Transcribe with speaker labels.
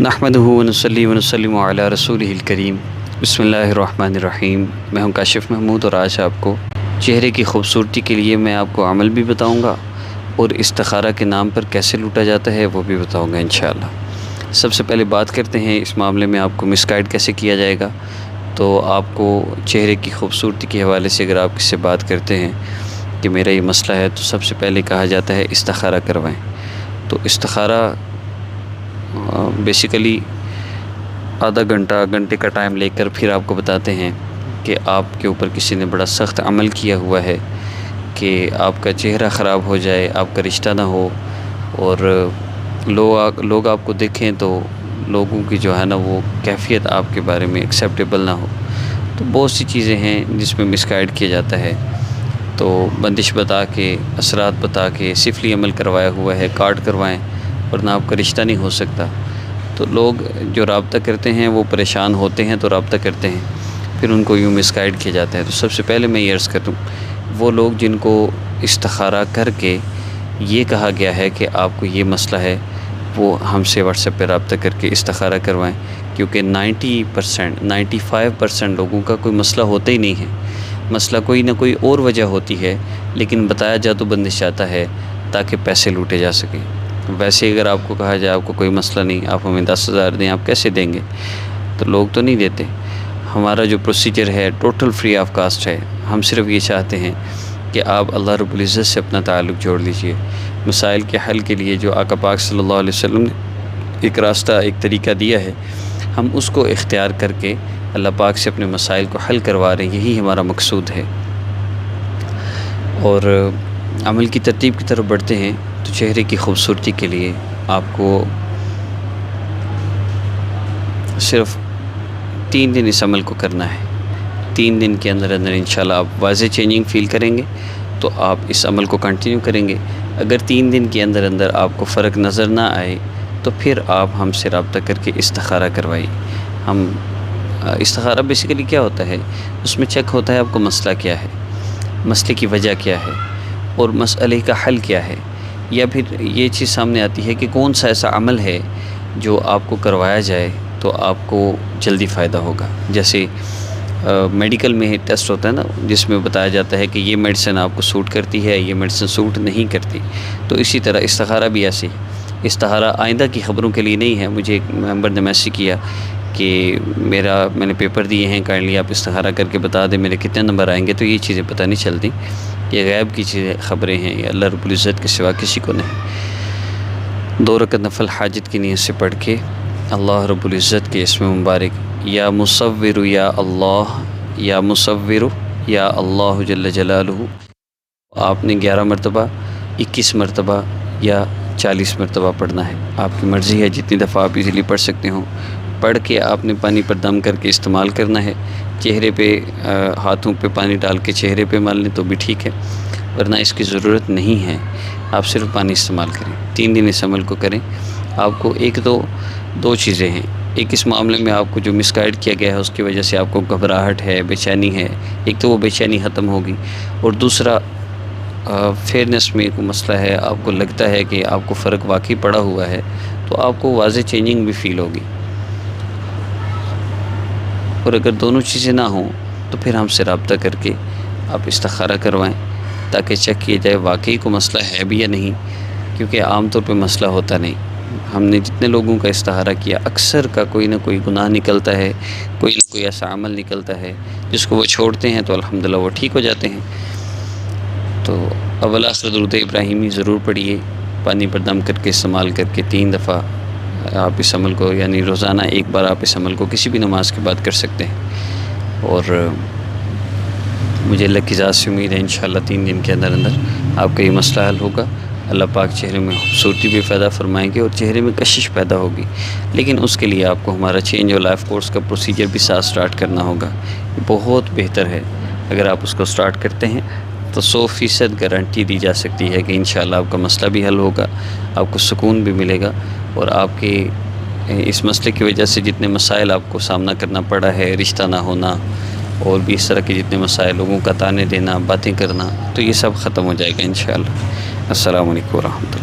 Speaker 1: نحمدہ ونصلی ونسلم علی رسولہ الکریم۔ بسم اللہ الرحمن الرحیم۔ میں ہوں کاشف محمود اور آج آپ کو چہرے کی خوبصورتی کے لیے میں آپ کو عمل بھی بتاؤں گا اور استخارہ کے نام پر کیسے لوٹا جاتا ہے وہ بھی بتاؤں گا انشاءاللہ۔ سب سے پہلے بات کرتے ہیں اس معاملے میں آپ کو مس گائیڈ کیسے کیا جائے گا۔ تو آپ کو چہرے کی خوبصورتی کے حوالے سے اگر آپ کس سے بات کرتے ہیں کہ میرا یہ مسئلہ ہے تو سب سے پہلے کہا جاتا ہے استخارہ کروائیں۔ تو استخارہ بیسیکلی آدھا گھنٹے کا ٹائم لے کر پھر آپ کو بتاتے ہیں کہ آپ کے اوپر کسی نے بڑا سخت عمل کیا ہوا ہے کہ آپ کا چہرہ خراب ہو جائے، آپ کا رشتہ نہ ہو اور لوگ آپ کو دیکھیں تو لوگوں کی جو ہے نا وہ کیفیت آپ کے بارے میں ایکسیپٹیبل نہ ہو۔ تو بہت سی چیزیں ہیں جس میں مس گائیڈ کیا جاتا ہے۔ تو بندش بتا کے، اثرات بتا کے، سفلی عمل کروایا ہوا ہے، کارڈ کروائیں ورنہ آپ کا رشتہ نہیں ہو سکتا۔ تو لوگ جو رابطہ کرتے ہیں وہ پریشان ہوتے ہیں تو رابطہ کرتے ہیں، پھر ان کو یوں مس گائیڈ کیا جاتا ہے۔ تو سب سے پہلے میں یہ عرض کر دوں، وہ لوگ جن کو استخارہ کر کے یہ کہا گیا ہے کہ آپ کو یہ مسئلہ ہے وہ ہم سے واٹس ایپ پہ رابطہ کر کے استخارہ کروائیں، کیونکہ 95% لوگوں کا کوئی مسئلہ ہوتا ہی نہیں ہے۔ مسئلہ کوئی نہ کوئی اور وجہ ہوتی ہے، لیکن بتایا جا تو بندش چاہتا ہے تاکہ پیسے لوٹے جا سکیں۔ ویسے اگر آپ کو کہا جائے آپ کو کوئی مسئلہ نہیں، آپ ہمیں 10,000 دیں، آپ کیسے دیں گے؟ تو لوگ تو نہیں دیتے۔ ہمارا جو پروسیجر ہے ٹوٹل فری آف کاسٹ ہے۔ ہم صرف یہ چاہتے ہیں کہ آپ اللہ رب العزت سے اپنا تعلق جوڑ لیجئے۔ مسائل کے حل کے لیے جو آقا پاک صلی اللہ علیہ وسلم نے ایک راستہ، ایک طریقہ دیا ہے، ہم اس کو اختیار کر کے اللہ پاک سے اپنے مسائل کو حل کروا رہے ہیں، یہی ہمارا مقصود ہے۔ اور عمل کی ترتیب کی طرف بڑھتے ہیں تو چہرے کی خوبصورتی کے لیے آپ کو صرف 3 دن اس عمل کو کرنا ہے۔ 3 دن کے اندر انشاءاللہ آپ واضح چینجنگ فیل کریں گے تو آپ اس عمل کو کنٹینیو کریں گے۔ اگر 3 دن کے اندر آپ کو فرق نظر نہ آئے تو پھر آپ ہم سے رابطہ کر کے استخارہ کروائیے۔ استخارہ بیسیکلی کیا ہوتا ہے؟ اس میں چیک ہوتا ہے آپ کو مسئلہ کیا ہے، مسئلے کی وجہ کیا ہے اور مسئلے کا حل کیا ہے، یا پھر یہ چیز سامنے آتی ہے کہ کون سا ایسا عمل ہے جو آپ کو کروایا جائے تو آپ کو جلدی فائدہ ہوگا۔ جیسے میڈیکل میں ٹیسٹ ہوتا ہے نا، جس میں بتایا جاتا ہے کہ یہ میڈیسن آپ کو سوٹ کرتی ہے، یہ میڈیسن سوٹ نہیں کرتی۔ تو اسی طرح استخارہ بھی ایسے ہی۔ استخارہ آئندہ کی خبروں کے لیے نہیں ہے۔ مجھے ایک ممبر نے میسج کیا کہ میں نے پیپر دیے ہیں، کائنڈلی آپ استخارہ کر کے بتا دیں میرے کتنے نمبر آئیں گے۔ تو یہ چیزیں پتہ نہیں چلتی، یہ غیب کی چیزیں، خبریں ہیں، یہ اللہ رب العزت کے سوا کسی کو نہیں۔ 2 رکعت نفل حاجت کی نیت سے پڑھ کے اللہ رب العزت کے اسم مبارک یا مصور یا اللہ، یا مصور یا اللہ جل جلالہ، آپ نے 11 مرتبہ، 21 مرتبہ یا 40 مرتبہ پڑھنا ہے۔ آپ کی مرضی ہے جتنی دفعہ آپ ایزیلی پڑھ سکتے ہوں۔ پڑھ کے آپ نے پانی پر دم کر کے استعمال کرنا ہے۔ چہرے پہ، ہاتھوں پہ پانی ڈال کے چہرے پہ مال لیں تو بھی ٹھیک ہے، ورنہ اس کی ضرورت نہیں ہے۔ آپ صرف پانی استعمال کریں۔ 3 دن اس عمل کو کریں۔ آپ کو دو چیزیں ہیں۔ ایک اس معاملے میں آپ کو جو مس گائیڈ کیا گیا ہے اس کی وجہ سے آپ کو گھبراہٹ ہے، بے چینی ہے، ایک تو وہ بے چینی ختم ہوگی، اور دوسرا فیئرنس میں کوئی مسئلہ ہے، آپ کو لگتا ہے کہ آپ کو فرق واقعی پڑا ہوا ہے تو آپ کو واضح چینجنگ بھی فیل ہوگی۔ اور اگر دونوں چیزیں نہ ہوں تو پھر ہم سے رابطہ کر کے آپ استخارہ کروائیں تاکہ چیک کیا جائے واقعی کو مسئلہ ہے بھی یا نہیں، کیونکہ عام طور پہ مسئلہ ہوتا نہیں۔ ہم نے جتنے لوگوں کا استخارہ کیا، اکثر کا کوئی نہ کوئی گناہ نکلتا ہے، کوئی نہ کوئی ایسا عمل نکلتا ہے جس کو وہ چھوڑتے ہیں تو الحمدللہ وہ ٹھیک ہو جاتے ہیں۔ تو اول آخر درود ابراہیمی ضرور پڑھیے، پانی پر دم کر کے استعمال کر کے 3 دفعہ آپ اس عمل کو، یعنی روزانہ 1 بار آپ اس عمل کو کسی بھی نماز کے بعد کر سکتے ہیں۔ اور مجھے اللہ کی ذات سے امید ہے انشاءاللہ 3 دن کے اندر آپ کا یہ مسئلہ حل ہوگا۔ اللہ پاک چہرے میں خوبصورتی بھی پیدا فرمائیں گے اور چہرے میں کشش پیدا ہوگی، لیکن اس کے لیے آپ کو ہمارا چینج اور لائف کورس کا پروسیجر بھی ساتھ سٹارٹ کرنا ہوگا۔ بہت بہتر ہے، اگر آپ اس کو سٹارٹ کرتے ہیں تو 100% گارنٹی دی جا سکتی ہے کہ انشاءاللہ آپ کا مسئلہ بھی حل ہوگا، آپ کو سکون بھی ملے گا، اور آپ کے اس مسئلے کی وجہ سے جتنے مسائل آپ کو سامنا کرنا پڑا ہے، رشتہ نہ ہونا اور بھی اس طرح کے جتنے مسائل، لوگوں کا تانے دینا، باتیں کرنا، تو یہ سب ختم ہو جائے گا انشاءاللہ۔ السلام علیکم ورحمۃ اللہ۔